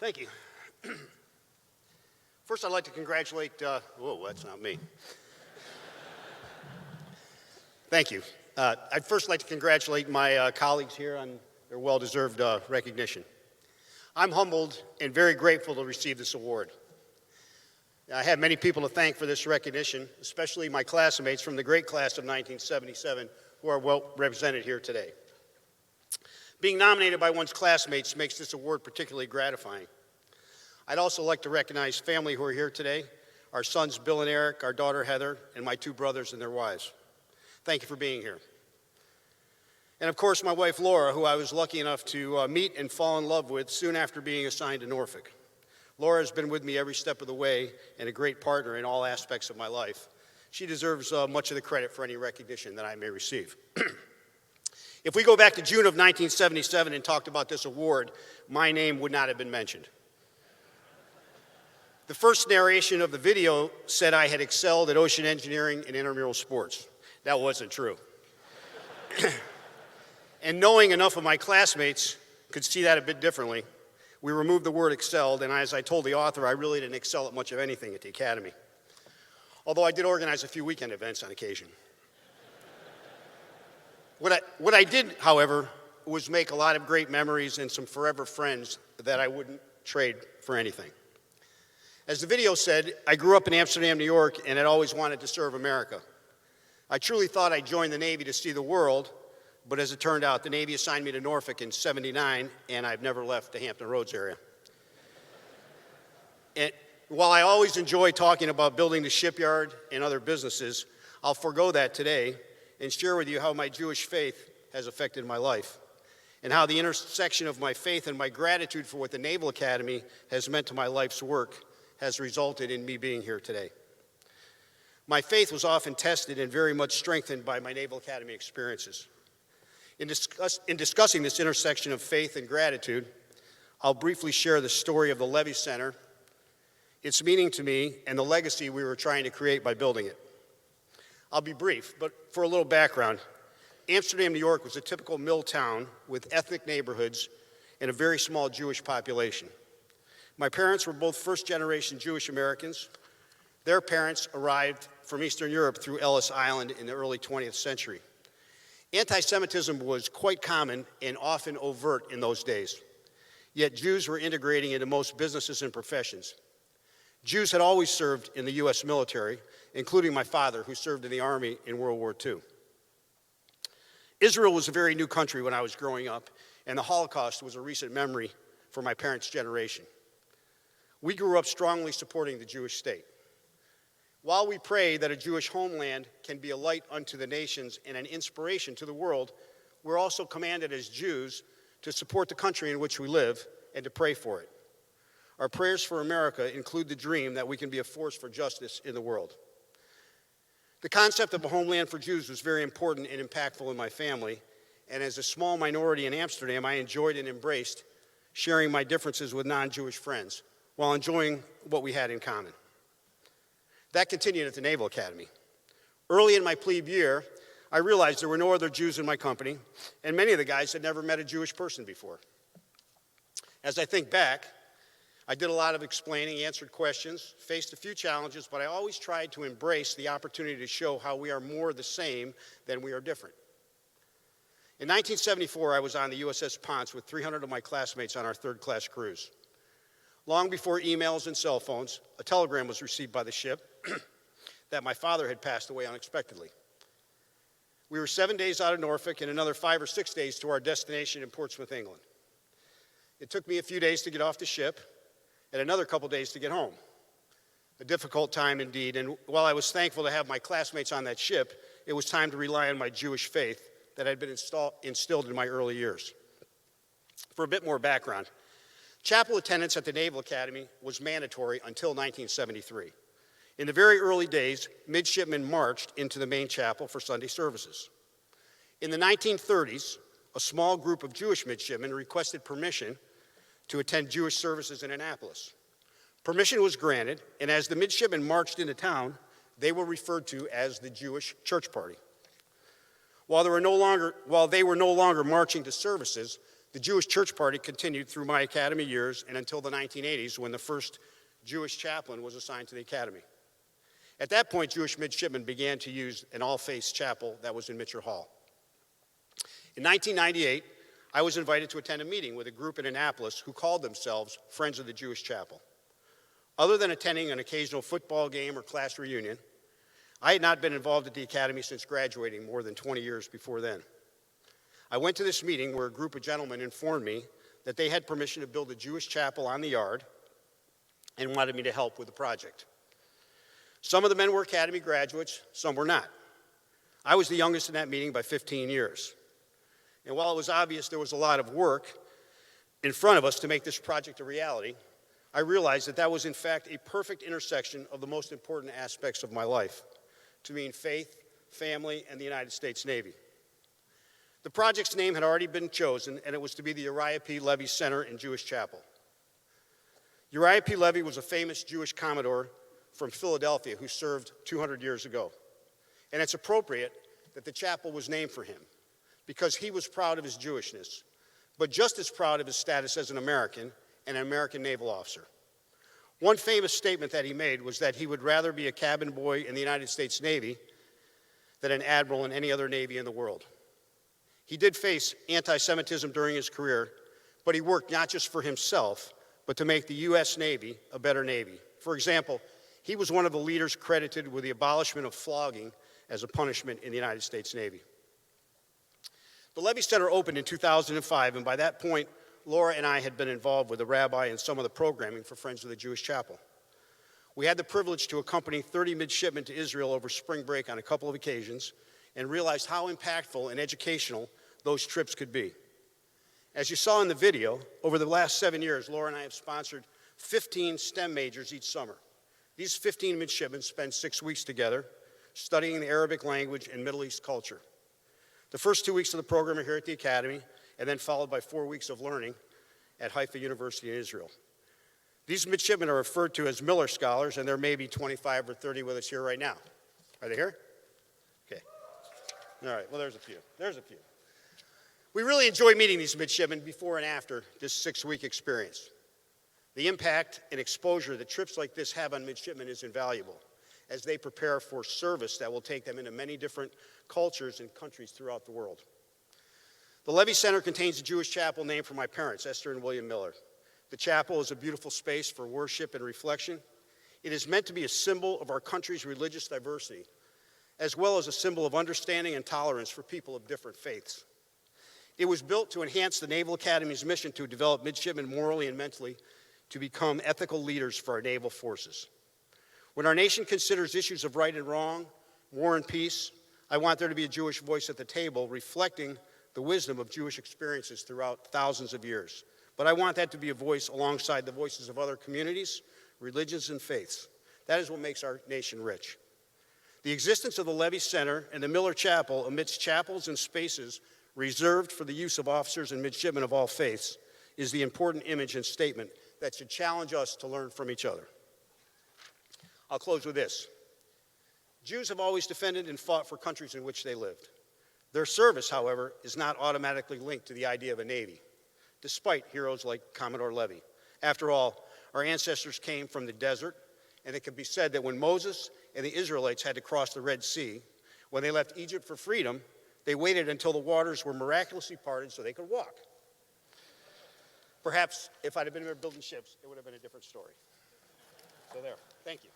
Thank you. First, I'd like to congratulate, whoa, that's not me. Thank you. I'd first like to congratulate my colleagues here on their well-deserved recognition. I'm humbled and very grateful to receive this award. I have many people to thank for this recognition, especially my classmates from the great class of 1977 who are well represented here today. Being nominated by one's classmates makes this award particularly gratifying. I'd also like to recognize family who are here today, our sons Bill and Eric, our daughter Heather, and my two brothers and their wives. Thank you for being here. And of course, my wife Laura, who I was lucky enough to meet and fall in love with soon after being assigned to Norfolk. Laura has been with me every step of the way and a great partner in all aspects of my life. She deserves much of the credit for any recognition that I may receive. If we go back to June of 1977 and talked about this award, my name would not have been mentioned. The first narration of the video said I had excelled at ocean engineering and intramural sports. That wasn't true. And knowing enough of my classmates could see that a bit differently, we removed the word excelled, and as I told the author, I really didn't excel at much of anything at the Academy. Although I did organize a few weekend events on occasion. What I did, however, was make a lot of great memories and some forever friends that I wouldn't trade for anything. As the video said, I grew up in Amsterdam, New York, and had always wanted to serve America. I truly thought I'd join the Navy to see the world, but as it turned out, the Navy assigned me to Norfolk in '79, and I've never left the Hampton Roads area. And while I always enjoy talking about building the shipyard and other businesses, I'll forego that today and share with you how my Jewish faith has affected my life, and how the intersection of my faith and my gratitude for what the Naval Academy has meant to my life's work has resulted in me being here today. My faith was often tested and very much strengthened by my Naval Academy experiences. In discussing this intersection of faith and gratitude, I'll briefly share the story of the Levy Center, its meaning to me, and the legacy we were trying to create by building it. I'll be brief, but for a little background, Amsterdam, New York was a typical mill town with ethnic neighborhoods and a very small Jewish population. My parents were both first-generation Jewish Americans. Their parents arrived from Eastern Europe through Ellis Island in the early 20th century. Anti-Semitism was quite common and often overt in those days, yet Jews were integrating into most businesses and professions. Jews had always served in the U.S. military, including my father, who served in the Army in World War II. Israel was a very new country when I was growing up, and the Holocaust was a recent memory for my parents' generation. We grew up strongly supporting the Jewish state. While we pray that a Jewish homeland can be a light unto the nations and an inspiration to the world, we're also commanded as Jews to support the country in which we live and to pray for it. Our prayers for America include the dream that we can be a force for justice in the world. The concept of a homeland for Jews was very important and impactful in my family, and as a small minority in Amsterdam, I enjoyed and embraced sharing my differences with non-Jewish friends while enjoying what we had in common. That continued at the Naval Academy. Early in my plebe year, I realized there were no other Jews in my company, and many of the guys had never met a Jewish person before. As I think back, I did a lot of explaining, answered questions, faced a few challenges, but I always tried to embrace the opportunity to show how we are more the same than we are different. In 1974, I was on the USS Ponce with 300 of my classmates on our third-class cruise. Long before emails and cell phones, a telegram was received by the ship that my father had passed away unexpectedly. We were 7 days out of Norfolk and another 5 or 6 days to our destination in Portsmouth, England. It took me a few days to get off the ship and another couple days to get home. A difficult time indeed, and while I was thankful to have my classmates on that ship, it was time to rely on my Jewish faith that had been instilled in my early years. For a bit more background, chapel attendance at the Naval Academy was mandatory until 1973. In the very early days, midshipmen marched into the main chapel for Sunday services. In the 1930s, a small group of Jewish midshipmen requested permission to attend Jewish services in Annapolis. Permission was granted, and as the midshipmen marched into town, they were referred to as the Jewish church party. While they were no longer marching to services, The Jewish Church Party continued through my academy years and until the 1980s when the first Jewish chaplain was assigned to the academy. At that point, Jewish midshipmen began to use an all-faiths chapel that was in Mitchell Hall. In 1998, I was invited to attend a meeting with a group in Annapolis who called themselves Friends of the Jewish Chapel. Other than attending an occasional football game or class reunion, I had not been involved at the academy since graduating more than 20 years before then. I went to this meeting where a group of gentlemen informed me that they had permission to build a Jewish chapel on the yard and wanted me to help with the project. Some of the men were academy graduates, some were not. I was the youngest in that meeting by 15 years. And while it was obvious there was a lot of work in front of us to make this project a reality, I realized that that was in fact a perfect intersection of the most important aspects of my life, to me, faith, family, and the United States Navy. The project's name had already been chosen, and it was to be the Uriah P. Levy Center and Jewish Chapel. Uriah P. Levy was a famous Jewish commodore from Philadelphia who served 200 years ago. And it's appropriate that the chapel was named for him because he was proud of his Jewishness, but just as proud of his status as an American and an American naval officer. One famous statement that he made was that he would rather be a cabin boy in the United States Navy than an admiral in any other navy in the world. He did face anti-Semitism during his career, but he worked not just for himself, but to make the U.S. Navy a better Navy. For example, he was one of the leaders credited with the abolishment of flogging as a punishment in the United States Navy. The Levy Center opened in 2005, and by that point, Laura and I had been involved with the rabbi and some of the programming for Friends of the Jewish Chapel. We had the privilege to accompany 30 midshipmen to Israel over spring break on a couple of occasions and realized how impactful and educational those trips could be. As you saw in the video, over the last 7 years, Laura and I have sponsored 15 STEM majors each summer. These 15 midshipmen spend 6 weeks together studying the Arabic language and Middle East culture. The first 2 weeks of the program are here at the Academy, and then followed by 4 weeks of learning at Haifa University in Israel. These midshipmen are referred to as Miller Scholars, and there may be 25 or 30 with us here right now. Are they here? Okay. All right, well, there's a few. There's a few. We really enjoy meeting these midshipmen before and after this 6-week experience. The impact and exposure that trips like this have on midshipmen is invaluable as they prepare for service that will take them into many different cultures and countries throughout the world. The Levy Center contains a Jewish chapel named for my parents, Esther and William Miller. The chapel is a beautiful space for worship and reflection. It is meant to be a symbol of our country's religious diversity, as well as a symbol of understanding and tolerance for people of different faiths. It was built to enhance the Naval Academy's mission to develop midshipmen morally and mentally to become ethical leaders for our naval forces. When our nation considers issues of right and wrong, war and peace, I want there to be a Jewish voice at the table reflecting the wisdom of Jewish experiences throughout thousands of years. But I want that to be a voice alongside the voices of other communities, religions, and faiths. That is what makes our nation rich. The existence of the Levy Center and the Miller Chapel amidst chapels and spaces reserved for the use of officers and midshipmen of all faiths is the important image and statement that should challenge us to learn from each other. I'll close with this. Jews have always defended and fought for countries in which they lived. Their service, however, is not automatically linked to the idea of a navy, despite heroes like Commodore Levy. After all, our ancestors came from the desert, and it can be said that when Moses and the Israelites had to cross the Red Sea, when they left Egypt for freedom, they waited until the waters were miraculously parted so they could walk. Perhaps if I'd have been here building ships, it would have been a different story. So there, thank you.